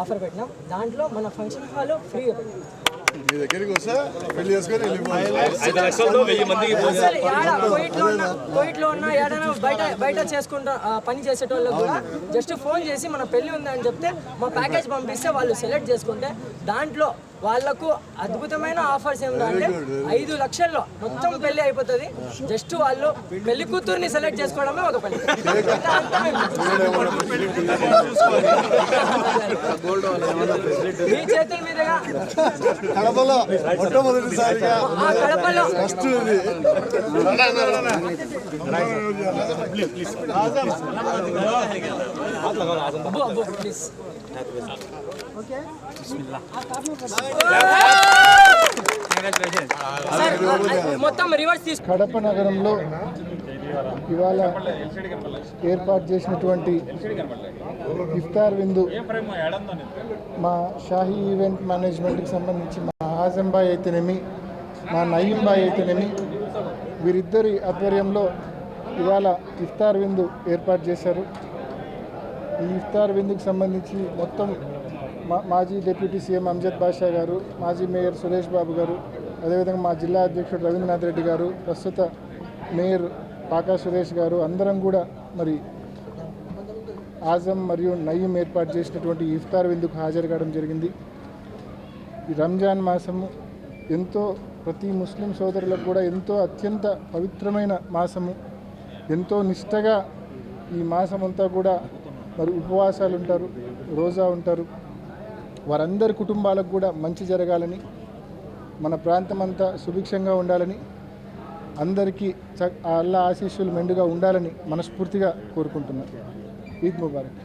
Offer పెట్టినాం. దాంట్లో మన ఫంక్షన్ హాల్ ఫ్రీ. మీ దగ్గరికి వస్తే పెళ్లి చేసుకొని కోయిట్లో ఉన్న ఏదైనా బయట చేసుకుంటా పని చేసేటోళ్ళకి కూడా జస్ట్ ఫోన్ చేసి మన పెళ్లి ఉందని చెప్తే మా ప్యాకేజ్ పంపిస్తే వాళ్ళు సెలెక్ట్ చేసుకుంటే దాంట్లో వాళ్ళకు అద్భుతమైన ఆఫర్స్ ఏమిటంటే 5 లక్షల్లో మొత్తం పెళ్లి అయిపోతుంది. జస్ట్ వాళ్ళు పెళ్లి కూతుర్ని సెలెక్ట్ చేసుకోవడమే ఒక పెళ్లి. మీ చేతుల మీదుగా కడపలో మొట్టమొదటిసారిగా కడపలో కడప నగరంలో ఇవాళ ఏర్పాటు చేసినటువంటి ఇఫ్తార్ విందు మా షాహీ ఈవెంట్ మేనేజ్మెంట్కి సంబంధించి మా ఆజం భాయ్ అయితేనేమి, మా నయీం భాయ్ అయితేనేమి, వీరిద్దరి ఆధ్వర్యంలో ఇవాళ ఇఫ్తార్ విందు ఏర్పాటు చేశారు. ఈ ఇఫ్తార్ విందుకు సంబంధించి మొత్తం మాజీ డిప్యూటీ సీఎం అంజద్ బాషా గారు, మాజీ మేయర్ సురేష్ బాబు గారు, అదేవిధంగా మా జిల్లా అధ్యక్షుడు రవీంద్రనాథ్ రెడ్డి గారు, ప్రస్తుత మేయర్ పాకా సురేష్ గారు అందరం కూడా మరి ఆజం మరియు నయీం ఏర్పాటు చేసినటువంటి ఇఫ్తార్ విందుకు హాజరు కావడం జరిగింది. ఈ రంజాన్ మాసము ఎంతో ప్రతి ముస్లిం సోదరులకు కూడా ఎంతో అత్యంత పవిత్రమైన మాసము. ఎంతో నిష్టగా ఈ మాసం అంతా కూడా మరి ఉపవాసాలు ఉంటారు, రోజా ఉంటారు. వారందరి కుటుంబాలకు కూడా మంచి జరగాలని, మన ప్రాంతం అంతా సుభిక్షంగా ఉండాలని అందరికీ అల్లా ఆశీస్సులు మెండుగా ఉండాలని మనస్ఫూర్తిగా కోరుకుంటున్నాను. ఈద్ ముబారక్.